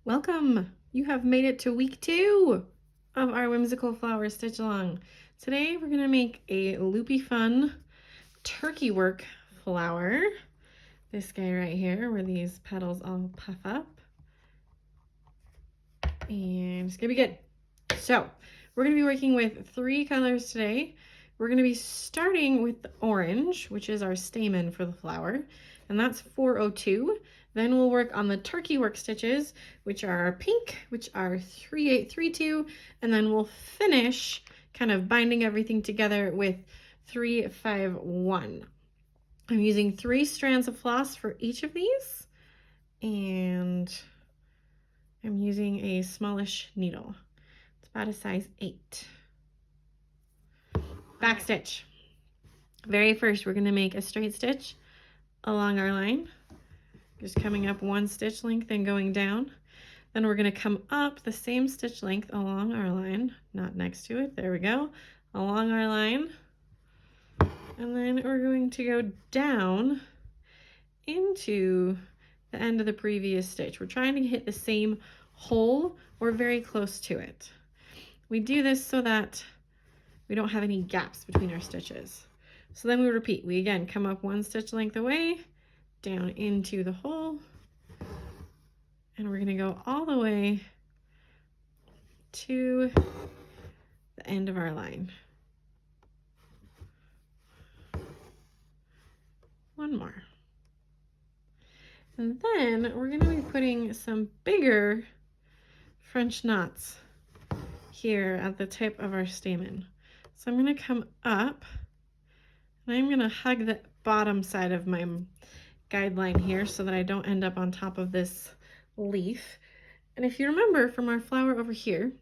Welcome! You have made it to week 2 of our Whimsical Flowers stitch along. Today we're going to make a loopy fun turkey work flower. This guy right here where these petals all puff up. And it's going to be good. So we're going to be working with 3 colors today. We're going to be starting with the orange, which is our stamen for the flower, and that's 402. Then we'll work on the turkey work stitches, which are pink, which are 3832, and then we'll finish kind of binding everything together with 351. I'm using 3 strands of floss for each of these, and I'm using a smallish needle. It's about a size 8. Backstitch. Very first, we're going to make a straight stitch along our line, just coming up 1 stitch length and going down. Then we're going to come up the same stitch length along our line, not next to it, there we go, along our line. And then we're going to go down into the end of the previous stitch. We're trying to hit the same hole or very close to it. We do this so that we don't have any gaps between our stitches. So then we repeat. We again come up 1 stitch length away, down into the hole, and we're going to go all the way to the end of our line. 1 more. And then we're going to be putting some bigger French knots here at the tip of our stamen. So I'm going to come up and I'm going to hug the bottom side of my guideline here so that I don't end up on top of this leaf. And if you remember from our flower over here,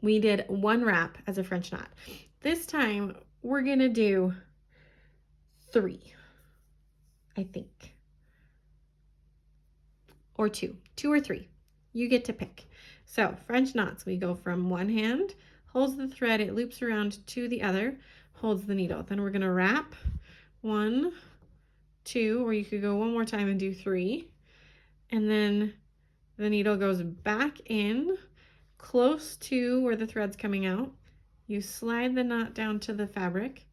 we did 1 wrap as a French knot. This time we're going to do 3, I think. Or 2 or 3. You get to pick. So French knots, we go from one hand, holds the thread, it loops around to the other, holds the needle. Then we're going to wrap 1, 2, or you could go 1 more time and do 3. And then the needle goes back in close to where the thread's coming out. You slide the knot down to the fabric,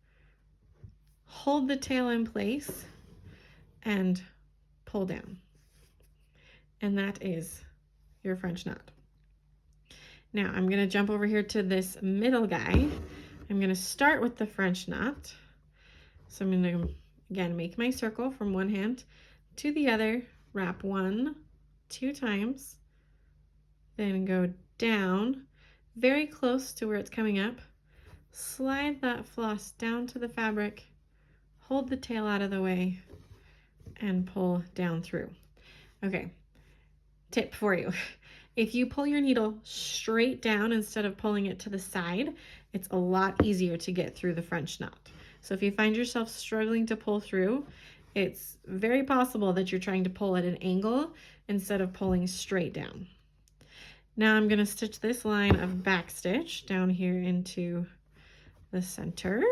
hold the tail in place, and pull down. And that is your French knot. Now I'm going to jump over here to this middle guy. I'm going to start with the French knot. So I'm going to again make my circle from one hand to the other, wrap 1, 2 times, then go down very close to where it's coming up, slide that floss down to the fabric, hold the tail out of the way, and pull down through. Okay, tip for you. If you pull your needle straight down instead of pulling it to the side, it's a lot easier to get through the French knot. So if you find yourself struggling to pull through, it's very possible that you're trying to pull at an angle instead of pulling straight down. Now I'm going to stitch this line of backstitch down here into the center,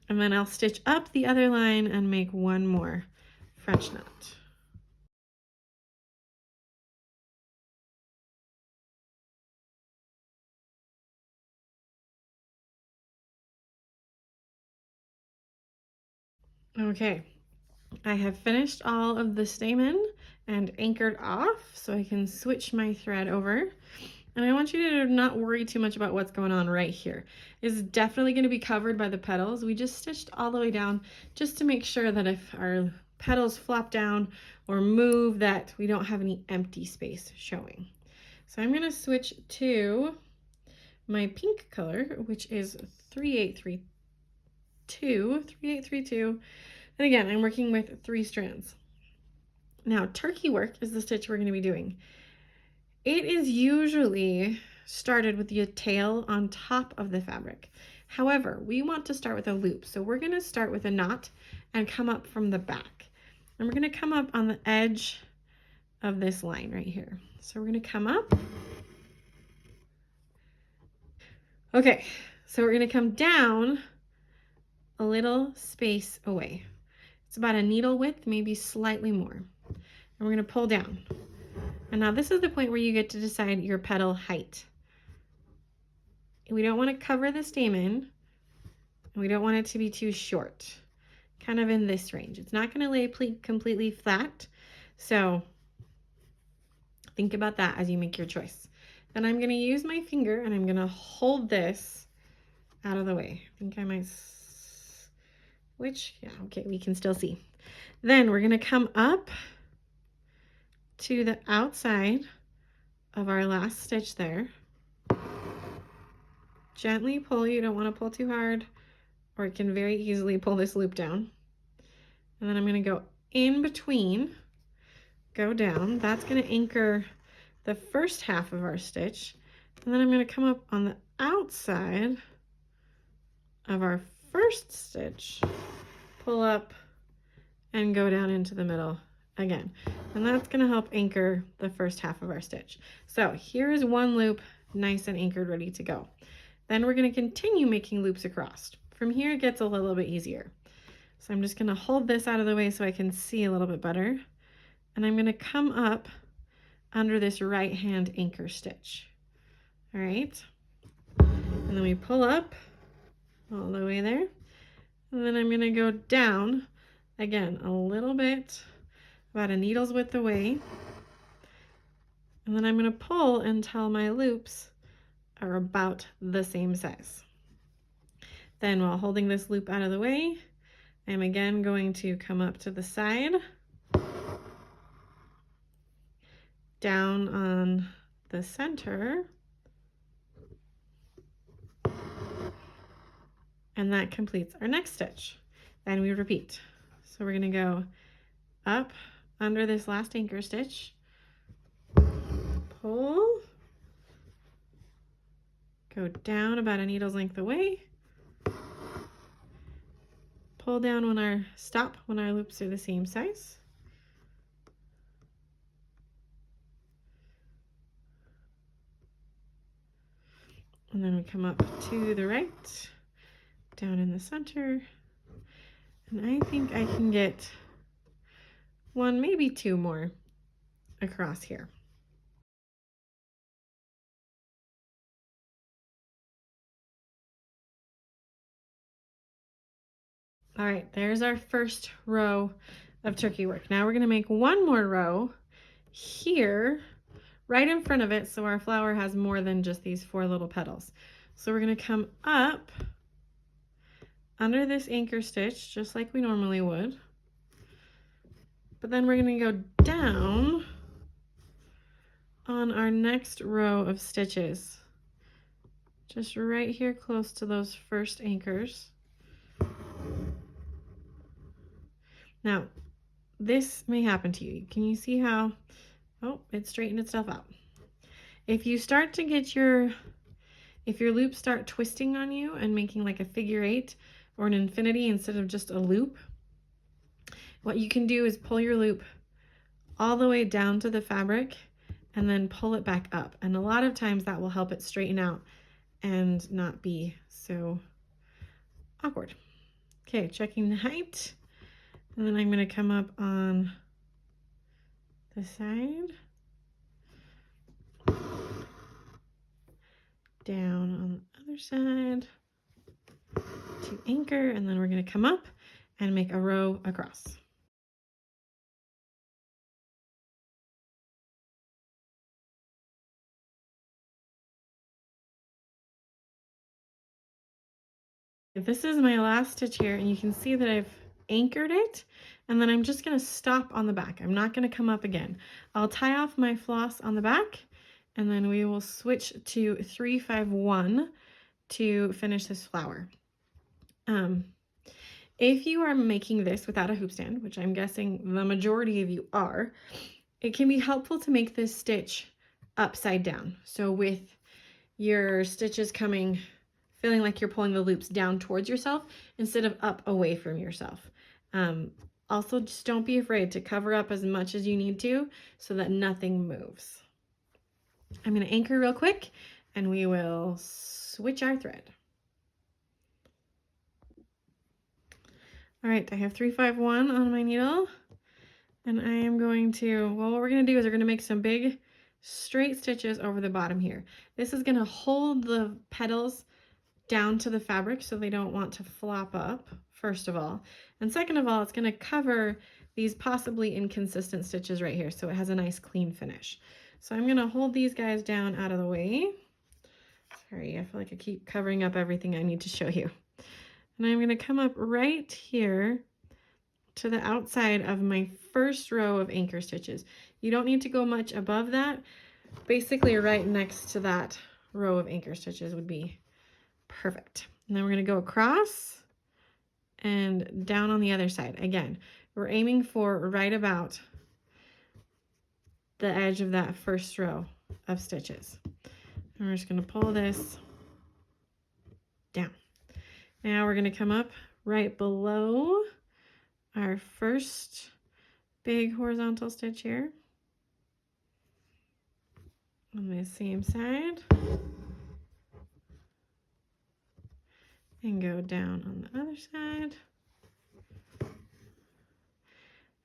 and then I'll stitch up the other line and make 1 more French knot. Okay, I have finished all of the stamen and anchored off so I can switch my thread over. And I want you to not worry too much about what's going on right here. It's definitely going to be covered by the petals. We just stitched all the way down just to make sure that if our petals flop down or move, that we don't have any empty space showing. So I'm going to switch to my pink color, which is 3832. And again, I'm working with 3 strands. Now, turkey work is the stitch we're going to be doing. It is usually started with the tail on top of the fabric. However, we want to start with a loop. So we're going to start with a knot and come up from the back. And we're going to come up on the edge of this line right here. So we're going to come up. Okay, so we're going to come down a little space away. It's about a needle width, maybe slightly more. And we're going to pull down. And now this is the point where you get to decide your petal height. We don't want to cover the stamen, and we don't want it to be too short, kind of in this range. It's not going to lay completely flat, so think about that as you make your choice. Then I'm going to use my finger and I'm going to hold this out of the way. I think I might switch. Yeah, okay, we can still see. Then we're going to come up to the outside of our last stitch there. Gently pull. You don't want to pull too hard, or it can very easily pull this loop down. And then I'm going to go in between, go down. That's going to anchor the first half of our stitch. And then I'm going to come up on the outside of our first stitch, pull up, and go down into the middle again. And that's going to help anchor the first half of our stitch. So here is one loop, nice and anchored, ready to go. Then we're going to continue making loops across. From here it gets a little bit easier. So I'm just going to hold this out of the way so I can see a little bit better. And I'm going to come up under this right hand anchor stitch. All right. And then we pull up all the way there. And then I'm going to go down again a little bit, about a needle's width away. And then I'm going to pull until my loops are about the same size. Then while holding this loop out of the way, I'm again going to come up to the side, down on the center, and that completes our next stitch. Then we repeat. So we're going to go up under this last anchor stitch, pull, go down about a needle's length away, pull down when our loops are the same size, and then we come up to the right, down in the center, and I think I can get one, maybe two more across here. All right, there's our first row of turkey work. Now we're going to make one more row here, right in front of it, so our flower has more than just these 4 little petals. So we're going to come up under this anchor stitch, just like we normally would. But then we're going to go down on our next row of stitches, just right here close to those first anchors. Now, this may happen to you. Can you see how, oh, it straightened itself out. If you start to get if your loops start twisting on you and making like a figure 8 or an infinity instead of just a loop, what you can do is pull your loop all the way down to the fabric and then pull it back up. And a lot of times that will help it straighten out and not be so awkward. Okay, checking the height. And then I'm going to come up on the side, down on the other side to anchor, and then we're going to come up and make a row across. This is my last stitch here, and you can see that I've anchored it, and then I'm just going to stop on the back. I'm not going to come up again. I'll tie off my floss on the back, and then we will switch to 3-5-1 to finish this flower. If you are making this without a hoop stand, which I'm guessing the majority of you are, it can be helpful to make this stitch upside down. So with your stitches feeling like you're pulling the loops down towards yourself instead of up away from yourself. Also, just don't be afraid to cover up as much as you need to so that nothing moves. I'm going to anchor real quick and we will switch our thread. All right, I have 3-5-1 on my needle. And I am going to, well, what we're going to do is we're going to make some big straight stitches over the bottom here. This is going to hold the petals down to the fabric so they don't want to flop up, first of all. And second of all, it's going to cover these possibly inconsistent stitches right here so it has a nice clean finish. So I'm going to hold these guys down out of the way. Sorry, I feel like I keep covering up everything I need to show you. And I'm going to come up right here to the outside of my first row of anchor stitches. You don't need to go much above that. Basically right next to that row of anchor stitches would be perfect. And then we're going to go across and down on the other side. Again, we're aiming for right about the edge of that first row of stitches. And we're just going to pull this down. Now we're going to come up right below our first big horizontal stitch here on the same side and go down on the other side.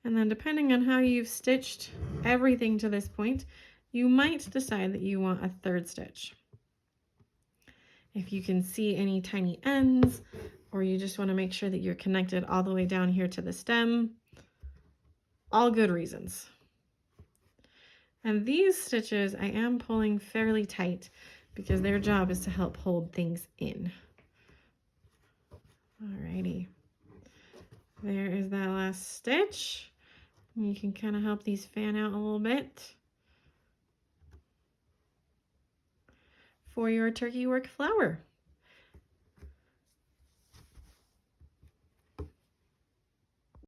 And then depending on how you've stitched everything to this point, you might decide that you want a third stitch. If you can see any tiny ends, or you just want to make sure that you're connected all the way down here to the stem, all good reasons. And these stitches I am pulling fairly tight because their job is to help hold things in. Alrighty, there is that last stitch. You can kind of help these fan out a little bit for your turkey work flower.